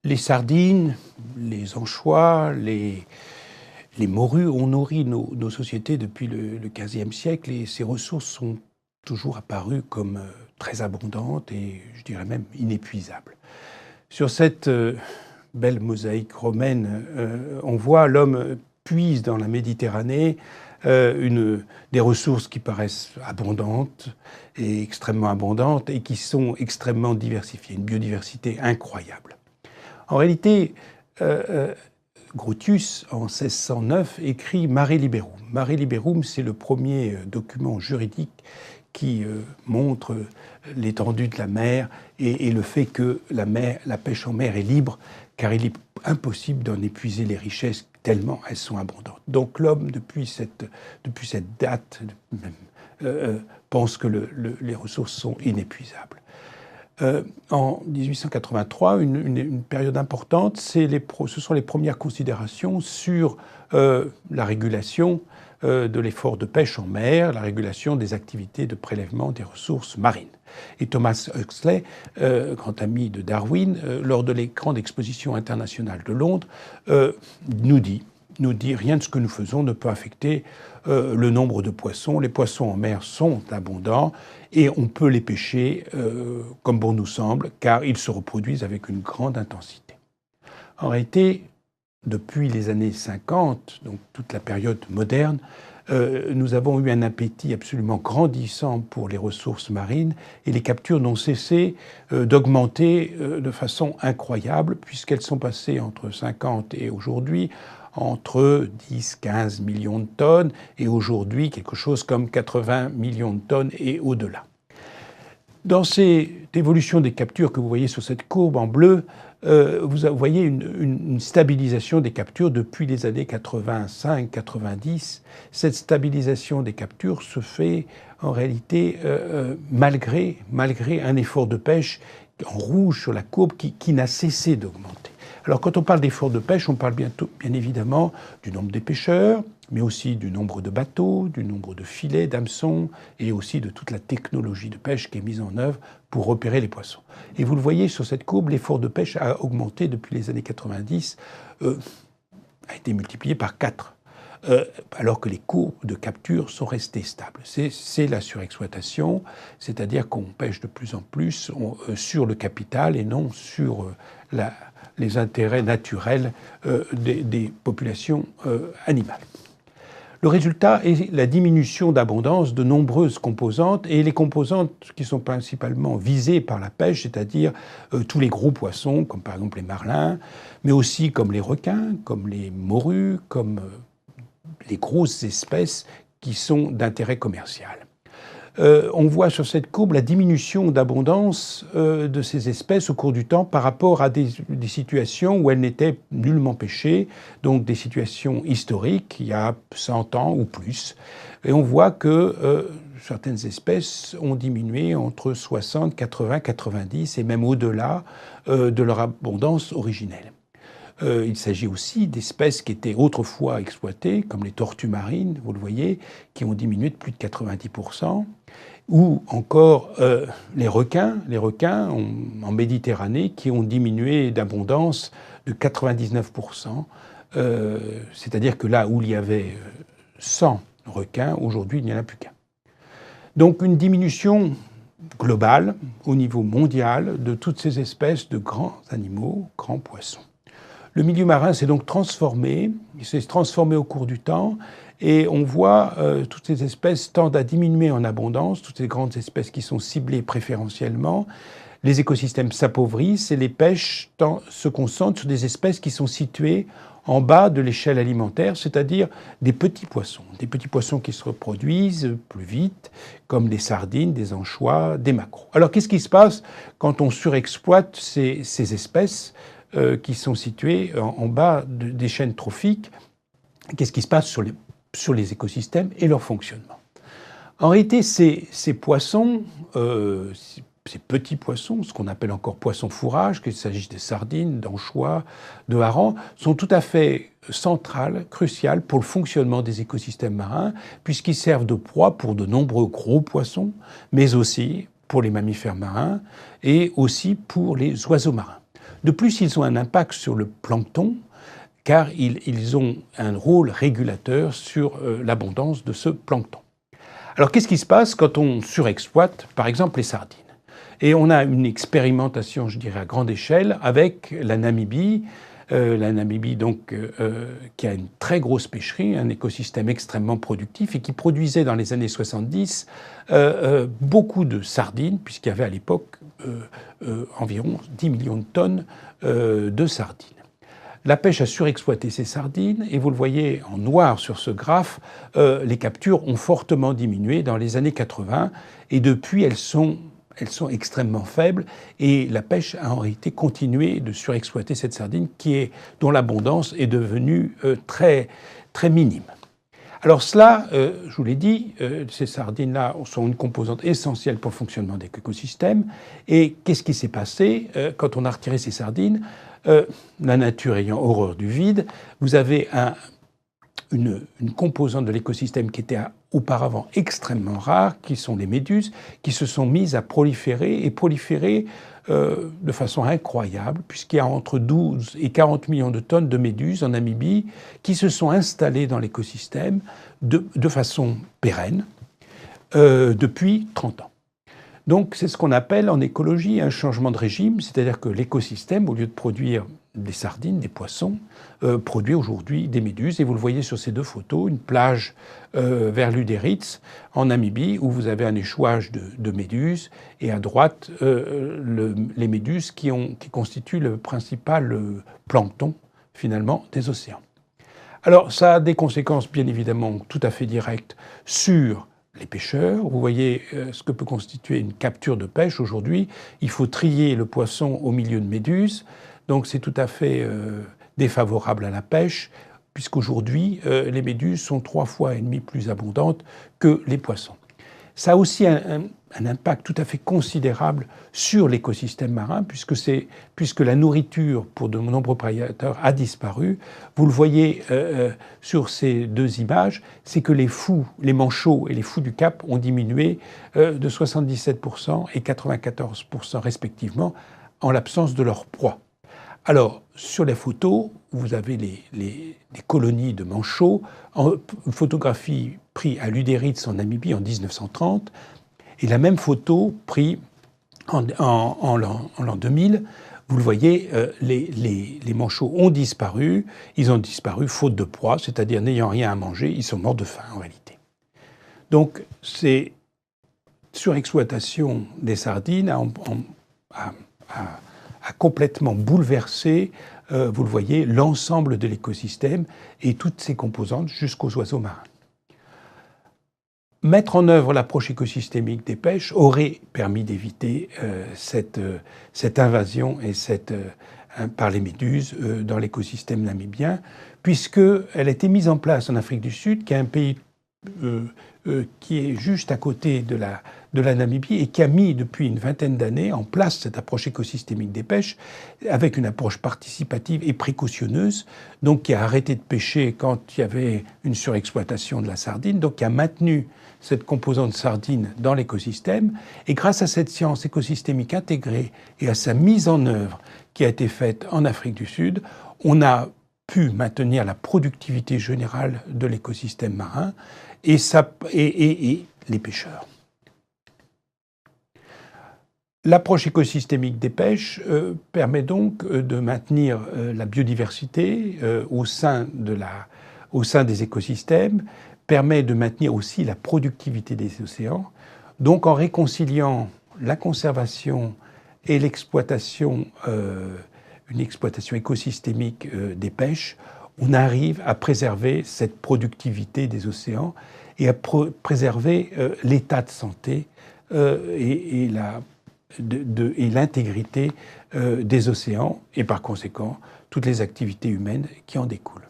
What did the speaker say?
Les sardines, les anchois, les morues ont nourri nos sociétés depuis le XVe siècle et ces ressources sont toujours apparues comme très abondantes et je dirais même inépuisables. Sur cette belle mosaïque romaine, on voit l'homme puise dans la Méditerranée des ressources qui paraissent abondantes et extrêmement abondantes et qui sont extrêmement diversifiées, une biodiversité incroyable. En réalité, Grotius, en 1609, écrit Mare Liberum. Mare Liberum, c'est le premier document juridique qui montre l'étendue de la mer et le fait que la pêche en mer est libre, car il est impossible d'en épuiser les richesses tellement elles sont abondantes. Donc l'homme, depuis cette date, pense que les ressources sont inépuisables. En 1883, une période importante, ce sont les premières considérations sur la régulation de l'effort de pêche en mer, la régulation des activités de prélèvement des ressources marines. Et Thomas Huxley, grand ami de Darwin, lors de les grandes expositions internationales de Londres, nous dit rien de ce que nous faisons ne peut affecter le nombre de poissons. Les poissons en mer sont abondants et on peut les pêcher comme bon nous semble, car ils se reproduisent avec une grande intensité. En réalité, depuis les années 50, donc toute la période moderne, nous avons eu un appétit absolument grandissant pour les ressources marines et les captures n'ont cessé d'augmenter de façon incroyable puisqu'elles sont passées entre 50 et aujourd'hui entre 10-15 millions de tonnes et aujourd'hui quelque chose comme 80 millions de tonnes et au-delà. Dans cette évolution des captures que vous voyez sur cette courbe en bleu, vous voyez une stabilisation des captures depuis les années 85-90. Cette stabilisation des captures se fait en réalité malgré un effort de pêche en rouge sur la courbe qui n'a cessé d'augmenter. Alors quand on parle d'effort de pêche, on parle bien évidemment du nombre des pêcheurs, mais aussi du nombre de bateaux, du nombre de filets, d'hameçons, et aussi de toute la technologie de pêche qui est mise en œuvre pour repérer les poissons. Et vous le voyez sur cette courbe, l'effort de pêche a augmenté depuis les années 90, a été multiplié par 4. Alors que les courbes de capture sont restées stables. C'est la surexploitation, c'est-à-dire qu'on pêche de plus en plus sur le capital et non sur les intérêts naturels des populations animales. Le résultat est la diminution d'abondance de nombreuses composantes et les composantes qui sont principalement visées par la pêche, c'est-à-dire tous les gros poissons, comme par exemple les marlins, mais aussi comme les requins, comme les morues, comme les grosses espèces qui sont d'intérêt commercial. On voit sur cette courbe la diminution d'abondance de ces espèces au cours du temps par rapport à des situations où elles n'étaient nullement pêchées, donc des situations historiques, il y a 100 ans ou plus. Et on voit que certaines espèces ont diminué entre 60, 80, 90 et même au-delà de leur abondance originelle. Il s'agit aussi d'espèces qui étaient autrefois exploitées, comme les tortues marines, vous le voyez, qui ont diminué de plus de 90%, ou encore les requins en Méditerranée qui ont diminué d'abondance de 99%, c'est-à-dire que là où il y avait 100 requins, aujourd'hui il n'y en a plus qu'un. Donc une diminution globale au niveau mondial de toutes ces espèces de grands animaux, grands poissons. Le milieu marin s'est donc transformé, il s'est transformé au cours du temps et on voit toutes ces espèces tendent à diminuer en abondance, toutes ces grandes espèces qui sont ciblées préférentiellement. Les écosystèmes s'appauvrissent et les pêches se concentrent sur des espèces qui sont situées en bas de l'échelle alimentaire, c'est-à-dire des petits poissons qui se reproduisent plus vite, comme des sardines, des anchois, des maquereaux. Alors qu'est-ce qui se passe quand on surexploite ces espèces qui sont situées en bas des chaînes trophiques? Qu'est-ce qui se passe sur les écosystèmes et leur fonctionnement? En réalité, ces poissons, ces petits poissons, ce qu'on appelle encore poissons fourrage, qu'il s'agisse des sardines, d'anchois, de harengs, sont tout à fait centrales, cruciales pour le fonctionnement des écosystèmes marins, puisqu'ils servent de proie pour de nombreux gros poissons, mais aussi pour les mammifères marins et aussi pour les oiseaux marins. De plus, ils ont un impact sur le plancton, car ils ont un rôle régulateur sur l'abondance de ce plancton. Alors qu'est-ce qui se passe quand on surexploite, par exemple, les sardines? Et on a une expérimentation, je dirais, à grande échelle avec la Namibie. Donc, qui a une très grosse pêcherie, un écosystème extrêmement productif et qui produisait dans les années 70 beaucoup de sardines, puisqu'il y avait à l'époque environ 10 millions de tonnes de sardines. La pêche a surexploité ces sardines et vous le voyez en noir sur ce graphe, les captures ont fortement diminué dans les années 80 et depuis elles sont extrêmement faibles et la pêche a en réalité continué de surexploiter cette sardine dont l'abondance est devenue très, très minime. Alors cela, je vous l'ai dit, ces sardines-là sont une composante essentielle pour le fonctionnement des écosystèmes. Et qu'est-ce qui s'est passé quand on a retiré ces sardines? La nature ayant horreur du vide, vous avez une composante de l'écosystème qui était auparavant extrêmement rare, qui sont les méduses, qui se sont mises à proliférer de façon incroyable, puisqu'il y a entre 12 et 40 millions de tonnes de méduses en Namibie qui se sont installées dans l'écosystème de façon pérenne depuis 30 ans. Donc c'est ce qu'on appelle en écologie un changement de régime, c'est-à-dire que l'écosystème, au lieu de produire des sardines, des poissons, produit aujourd'hui des méduses. Et vous le voyez sur ces deux photos, une plage vers l'Uderitz, en Namibie, où vous avez un échouage de méduses, et à droite, les méduses qui constituent le principal plancton, finalement, des océans. Alors ça a des conséquences, bien évidemment, tout à fait directes sur les pêcheurs. Vous voyez ce que peut constituer une capture de pêche aujourd'hui. Il faut trier le poisson au milieu de méduses. Donc c'est tout à fait défavorable à la pêche, puisqu'aujourd'hui, les méduses sont 3,5 fois plus abondantes que les poissons. Ça a aussi un impact tout à fait considérable sur l'écosystème marin, puisque la nourriture pour de nombreux prédateurs a disparu. Vous le voyez sur ces deux images, c'est que les manchots et les fous du Cap ont diminué de 77% et 94% respectivement en l'absence de leur proie. Alors, sur les photos, vous avez les colonies de manchots, en photographie prise à l'Uderitz en Namibie en 1930, et la même photo prise en l'an 2000, vous le voyez, les manchots ont disparu, ils ont disparu faute de proie, c'est-à-dire n'ayant rien à manger, ils sont morts de faim en réalité. Donc, c'est surexploitation des sardines a complètement bouleversé, vous le voyez, l'ensemble de l'écosystème et toutes ses composantes jusqu'aux oiseaux marins. Mettre en œuvre l'approche écosystémique des pêches aurait permis d'éviter cette invasion par les méduses dans l'écosystème namibien, puisqu'elle a été mise en place en Afrique du Sud, qui est un pays qui est juste à côté de la Namibie et qui a mis depuis une vingtaine d'années en place cette approche écosystémique des pêches avec une approche participative et précautionneuse, donc qui a arrêté de pêcher quand il y avait une surexploitation de la sardine, donc qui a maintenu cette composante sardine dans l'écosystème. Et grâce à cette science écosystémique intégrée et à sa mise en œuvre qui a été faite en Afrique du Sud, on a pu maintenir la productivité générale de l'écosystème marin et les pêcheurs. L'approche écosystémique des pêches permet donc de maintenir la biodiversité au sein des écosystèmes, permet de maintenir aussi la productivité des océans. Donc en réconciliant la conservation et l'exploitation, une exploitation écosystémique des pêches, on arrive à préserver cette productivité des océans et à préserver l'état de santé et l'intégrité des océans et par conséquent toutes les activités humaines qui en découlent.